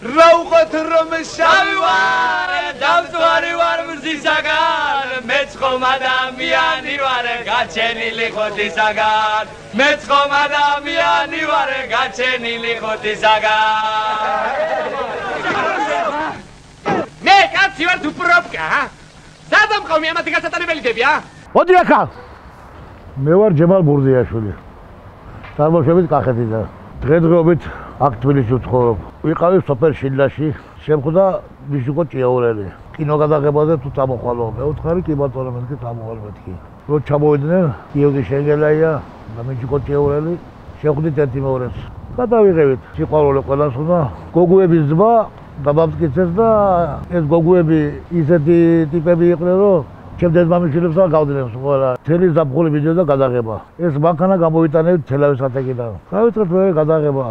Rauqot რომ შავი ვარ, დავწვარი ვარ მზისაგან, მეც ხომ ადამიანი ვარ, გაჩენილი ხოთისაგან, მეც ხომ ადამიანი ვარ, გაჩენილი ხოთისაგან. მე კაცი ვარ თუ პროპკა, სად ამყავ მე ამათი გასატარებელი დებია? მოდი ახლა. მე ვარ ჯემალ ბურდიაშვილი. წარმოშობით კახეთიდან. დღესდღეობით აქ თბილისში ვცხოვრობ. ვიყავი სოფელ შილაში, შემხვდა მიშიკო ჭიაურელი. კინოგადაღებაზე თუ წამოყვალო. მეუთხარი კი ბატონო მეთქი წამოყვალ მეთქი. რო ჩამოვიდნენ გიორგი შენგელაია და მიშიკო ჭიაურელი, შეხვდით ერთი მეორეს. გადავიღებით. სიყვარული ყველას უნდა. გოგუების ძმა დამამტკიცეს და ეს გოგუები ისეთი ტიპები იყვნენ, რომ ჩემს მამიშვილებს გავდიდნენ ყველა. თელი ზაფხული მიდიოდა გადაღება. ეს მანქანა გამოვიტანეთ თელავის სათეკიდან. გავიწყეთ მე გადაღება.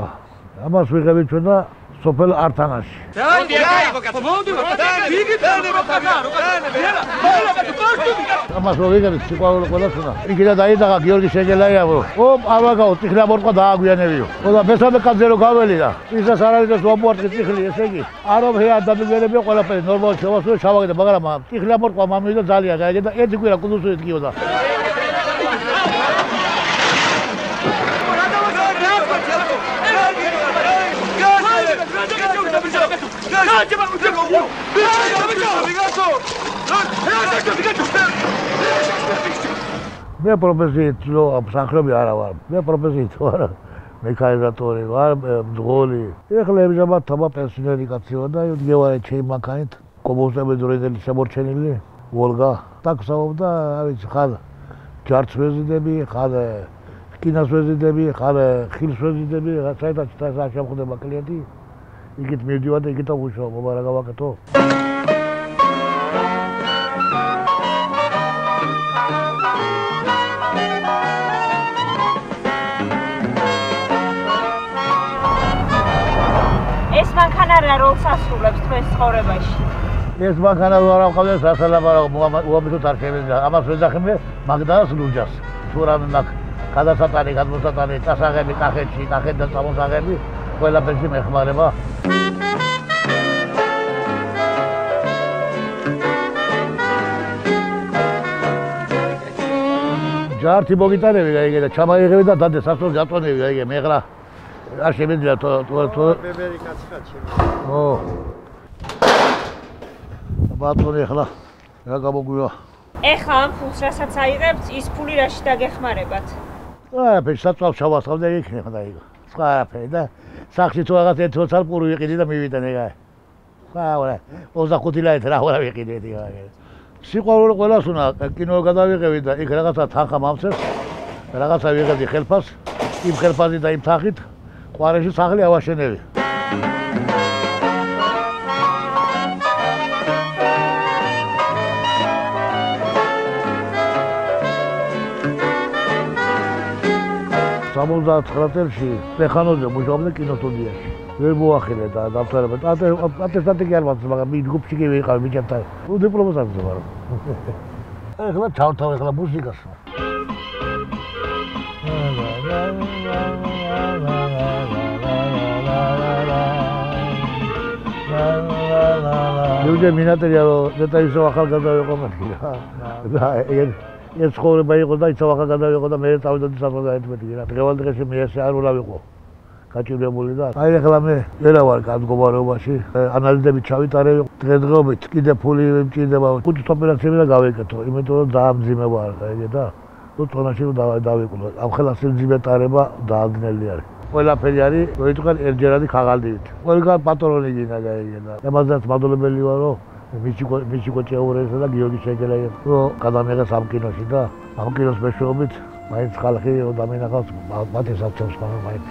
ამას ვიღებით ჩვენ და სოფელ ართანაში. ამას ვიღებით სიყვარული ყველას უნდა. იქიდან დაიდაღა გიორგი შენგელაიამ. ავაგაო წიხლი ამორყვა დააგვიანებიო. და მესამე კაცზე რო გაველი და ისაც არავითარ მომუარტყი წიხლი, ესე იგი არ ვფეა დამიგერებია ყველაფერი ნორმალურად შევასრულე ჩავაგდე, მაგრამ წიხლი ამორყვა მამივიდა ძალიან გაიგე და ერთი კვირა კუდუსით გიოდა. მე პროფესიით მსახიობი არა ვარ. მე პროფესიით ვარ მექანიზატორი ვარ, მძღოლი. ეხლა ემჟამად თამა პენსიონერი კაცი ვარ და მდგევარი ჩემი მანქანით, კომოსტაბილ დროინდელი შემორჩენილი ვოლგა. ტაქსავობ და ავიც ხარ ჯარც ვეზიდები, ხარ კინოს ვეზიდები, ხარ ხილს ვეზიდები, საერთოდ შემხვდება კლიენტი. იქით მივდივარ და იქით ვუშაობ, მაგრამ გავაკეთო. ეს მანქანა რა როლს ასრულებს თქვენს ცხოვრებაში? ეს მანქანა არ ავყავდეს სასალაბარაღო უამბითო არქივები. ამას ვეძახმე მაგდანას ლურჯას. თუ რამე მაქვს გადასატანი, გადმოსატანი, წასაღები კახეთში, კახეთიდან წამოსაღები, ყველაფერში მეხმარება. ჯართი მოგიტანები გაიგე და ჩამაიღები და დადე სასწორ გაწონები გაიგე მე ახლა არ შემიძლია თო ბებერი კაცი ხარ ჩემი. ო ბატონი ახლა რა გამოგვივა? ეხლა ამ ფულს რასაც აიღებთ, ის ფული რაში დაგეხმარებათ? არაფერი საწვავ ჩავასხავ და იქნება და იგო. სხვა არაფერი და სახში თუ რაღაც ერთ როცარ პური ვიყიდი და მივიტანე ეგა. ხა 25 ლარი რა ვარ ვიყიდი ეგა. სიყვარული ყველას უნდა კინო გადავიღები და იქ რაღაცა თანხა მამცეს, რაღაცა ვიღებდი ხელფას, იმ ხელფასი და იმ თანხით ყვარეში სახლი ავაშენები. წელში მექანოზე მუშაობდი კინოსტუდიაში. ვერ მოახილე და დავთვალე. ატესტატი კი არ მაქვს, მაგრამ ჯგუფში კი ვიყავი ბიჭებთან. დიპლომას აქვს, მაგრამ. ეხლა ჩავთავ ეხლა მუსიკას. მივიდე მინატერია რომ დეტაისო ახალგაზრდა ვიყო მეთქი რა. და ეს ცხოვრება იყო და იცავ ახალგაზრდა ვიყო და მე წავიდოდი საფრანგეთში რა. დღევალ დღეში მე ესე არ უნდა ვიყო. გაჭირებული და აი ახლა მე ვერა ვარ გამდგომარეობაში. ანალიზები ჩავიტარე დღესდღეობით კიდე ფული მჭირდება 5 ოპერაციები და გავეკეთო. იმიტომ რომ დაამძიმე ვარ ეგე და თუ წონაში დავიკვირდო. ამ ხელა სიმძიმე ტარება დაადნელი არის. ყველაფერი არის როიტყან ერთჯერადი ქაღალდივით. ყველგან პატრონი გინდა გაიგე და ამასაც მადლობელი ვარ რომ მიშიკო ჭიაურელსა და გიორგი შენგელაიას რომ გადამიღეს ამ კინოში და ამ კინოს მეშვეობით მაინც ხალხი და მინახავს მათი საჩემს მაინც